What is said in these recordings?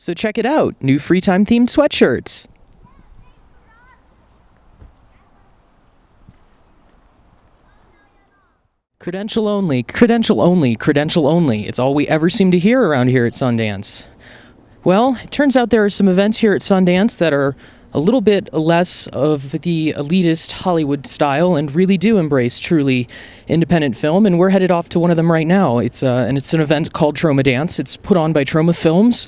So check it out, new Freetime themed sweatshirts. Credential only, credential only, credential only. It's all we ever seem to hear around here at Sundance. Well, it turns out there are some events here at Sundance that are a little bit less of the elitist Hollywood style and really do embrace truly independent film, and we're headed off to one of them right now. It's an event called Troma Dance. It's put on by Troma Films,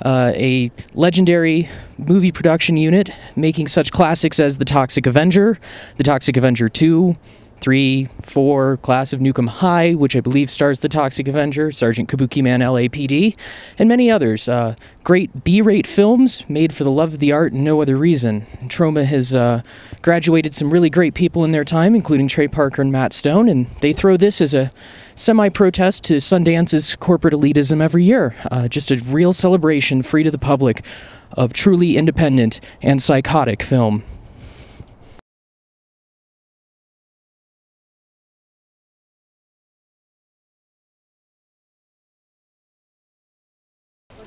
a legendary movie production unit making such classics as The Toxic Avenger, The Toxic Avenger 2, 3, 4, Class of Nukem High, which I believe stars the Toxic Avenger, Sergeant Kabuki Man LAPD, and many others. Great B-rate films made for the love of the art and no other reason. Troma has graduated some really great people in their time, including Trey Parker and Matt Stone, and they throw this as a semi-protest to Sundance's corporate elitism every year. Just a real celebration, free to the public, of truly independent and psychotic film.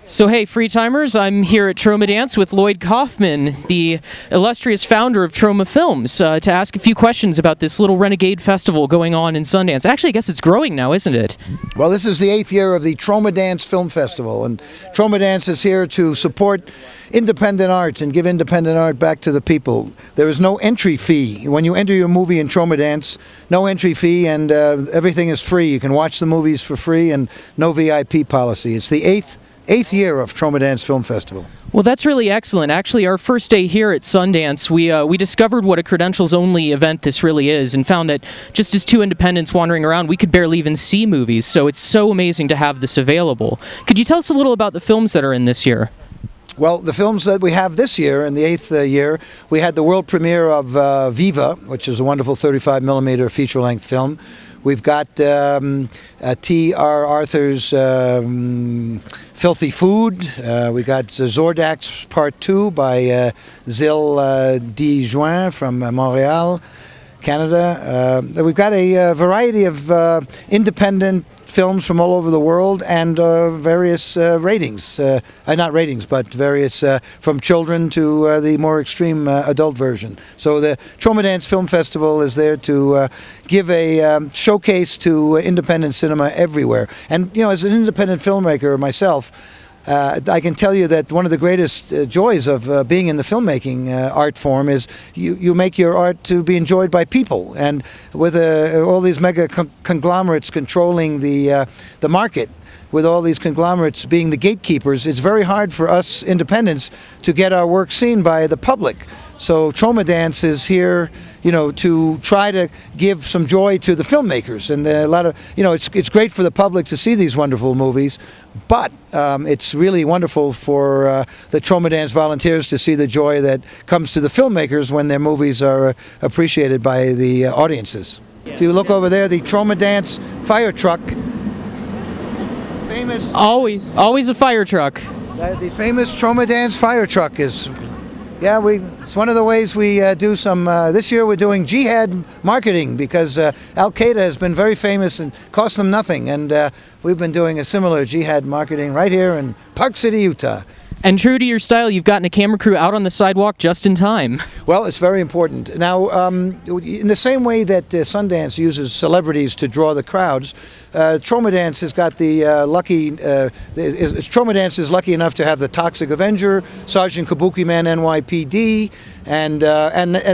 So hey, Freetimers, I'm here at Troma Dance with Lloyd Kaufman, the illustrious founder of Troma Films, to ask a few questions about this little renegade festival going on in Sundance. Actually, I guess it's growing now, isn't it? Well, this is the 8th year of the Troma Dance Film Festival, and Troma Dance is here to support independent art and give independent art back to the people. There is no entry fee. When you enter your movie in Troma Dance, no entry fee, and everything is free. You can watch the movies for free and no VIP policy. It's the eighth year of Troma Dance Film Festival. Well, that's really excellent. Actually, our first day here at Sundance, we discovered what a credentials-only event this really is and found that just as two independents wandering around, we could barely even see movies, so it's so amazing to have this available. Could you tell us a little about the films that are in this year? Well, the films that we have this year, in the 8th year, we had the world premiere of Viva, which is a wonderful 35mm feature-length film. We've got T.R. Arthur's Filthy Food. We got Zordax Part 2 by Zil Dijoin from Montreal, Canada. We've got a variety of independent films from all over the world and various ratings. Not ratings, but various from children to the more extreme adult version. So the Troma Dance Film Festival is there to give a showcase to independent cinema everywhere. And, you know, as an independent filmmaker myself, I can tell you that one of the greatest joys of being in the filmmaking art form is you make your art to be enjoyed by people. And with all these mega conglomerates controlling the market, with all these conglomerates being the gatekeepers, it's very hard for us independents to get our work seen by the public. So Troma Dance is here, you know, to try to give some joy to the filmmakers, and a lot of, you know, it's great for the public to see these wonderful movies, but it's really wonderful for the Troma Dance volunteers to see the joy that comes to the filmmakers when their movies are appreciated by the audiences. If you look over there, the Troma Dance fire truck, famous. Always a fire truck. The famous Troma Dance fire truck is. Yeah, it's one of the ways we do some, this year we're doing jihad marketing because Al-Qaeda has been very famous and cost them nothing, and we've been doing a similar jihad marketing right here in Park City, Utah. And true to your style, you've gotten a camera crew out on the sidewalk just in time. Well, it's very important. Now, in the same way that Sundance uses celebrities to draw the crowds, Troma Dance has got the Troma Dance is lucky enough to have the Toxic Avenger, Sergeant Kabuki Man NYPD, and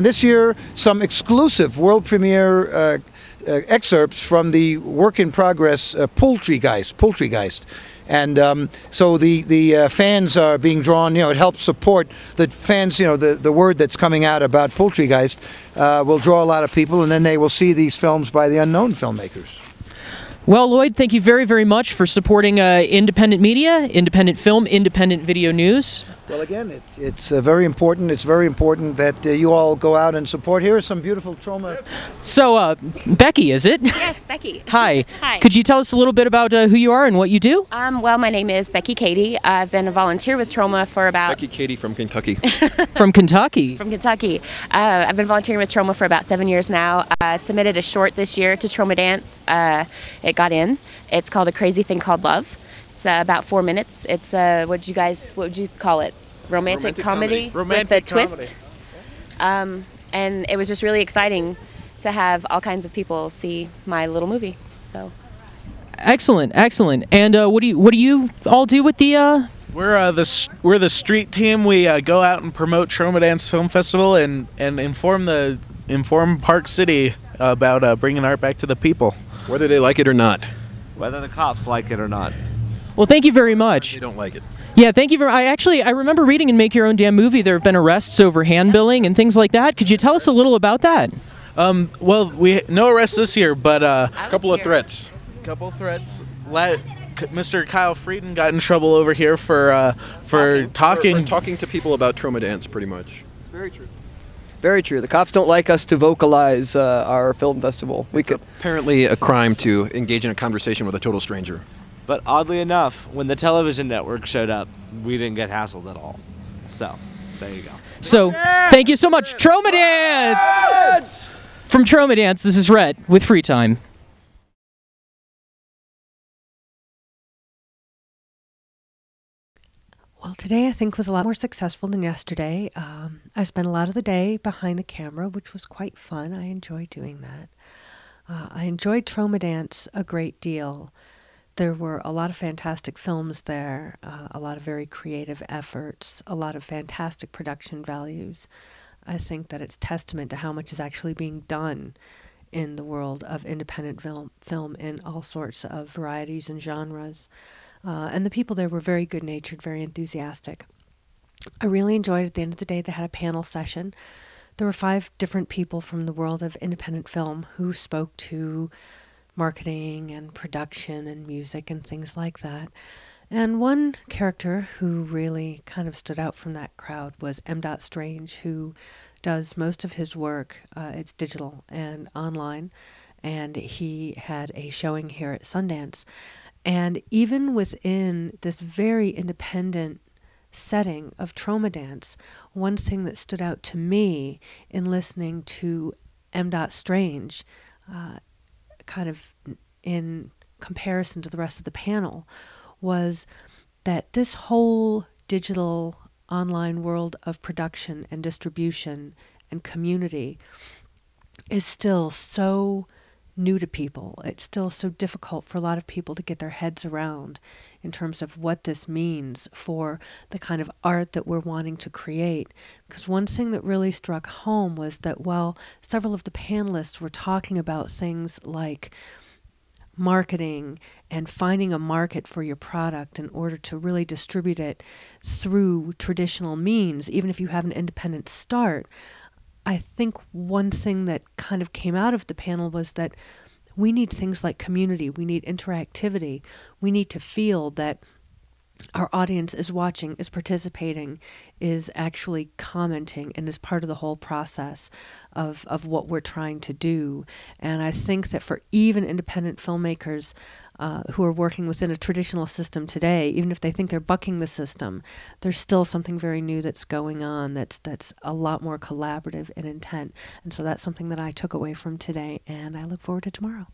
this year some exclusive world premiere excerpts from the work-in-progress Poultrygeist. And so the fans are being drawn, you know, it helps support the fans, you know, the word that's coming out about Poultrygeist will draw a lot of people, and then they will see these films by the unknown filmmakers. Well, Lloyd, thank you very, very much for supporting independent media, independent film, independent video news. Well, again, it's very important. It's very important that you all go out and support. Here are some beautiful Troma. So, Becky, is it? Yes, Becky. Hi. Hi. Could you tell us a little bit about who you are and what you do? Well, my name is Becky Katie. I've been a volunteer with Troma for about... Becky Katie from Kentucky. From Kentucky? From Kentucky. I've been volunteering with Troma for about 7 years now. I submitted a short this year to Troma Dance. It got in. It's called A Crazy Thing Called Love. It's about 4 minutes. It's what would you call it? Romantic comedy Romantic with a comedy. twist. And it was just really exciting to have all kinds of people see my little movie. So Excellent, excellent. And what do you all do with the? We're the street team. We go out and promote Troma Dance Film Festival and inform Park City about bringing art back to the people. Whether they like it or not. Whether the cops like it or not. Well, thank you very much. They don't like it. Yeah, thank you very. I remember reading in Make Your Own Damn Movie there have been arrests over hand billing and things like that. Could you tell us a little about that? Well, no arrests this year, but A couple of threats. couple threats. Mr. Kyle Frieden got in trouble over here for talking. For talking to people about Troma Dance, pretty much. Very true. Very true. The cops don't like us to vocalize our film festival. Apparently a crime to engage in a conversation with a total stranger. But oddly enough, when the television network showed up, we didn't get hassled at all. So, there you go. So, thank you so much, Troma Dance! From Troma Dance, this is Rhett with Freetime. Well, today I think was a lot more successful than yesterday. I spent a lot of the day behind the camera, which was quite fun. I enjoyed doing that. I enjoyed Troma Dance a great deal. There were a lot of fantastic films there, a lot of very creative efforts, a lot of fantastic production values. I think that it's testament to how much is actually being done in the world of independent film in all sorts of varieties and genres. And the people there were very good-natured, very enthusiastic. I really enjoyed at the end of the day they had a panel session. There were 5 different people from the world of independent film who spoke to marketing and production and music and things like that. And one character who really kind of stood out from that crowd was M. Strange, who does most of his work. It's digital and online, and he had a showing here at Sundance. And even within this very independent setting of Troma Dance, one thing that stood out to me in listening to M. Strange, kind of in comparison to the rest of the panel, was that this whole digital online world of production and distribution and community is still so new to people. It's still so difficult for a lot of people to get their heads around in terms of what this means for the kind of art that we're wanting to create. Because one thing that really struck home was that while several of the panelists were talking about things like marketing and finding a market for your product in order to really distribute it through traditional means, even if you have an independent start, I think one thing that kind of came out of the panel was that we need things like community, we need interactivity, we need to feel that our audience is watching, is participating, is actually commenting, and is part of the whole process of what we're trying to do. And I think that for even independent filmmakers who are working within a traditional system today, even if they think they're bucking the system, there's still something very new that's going on that's a lot more collaborative in intent. And so that's something that I took away from today, and I look forward to tomorrow.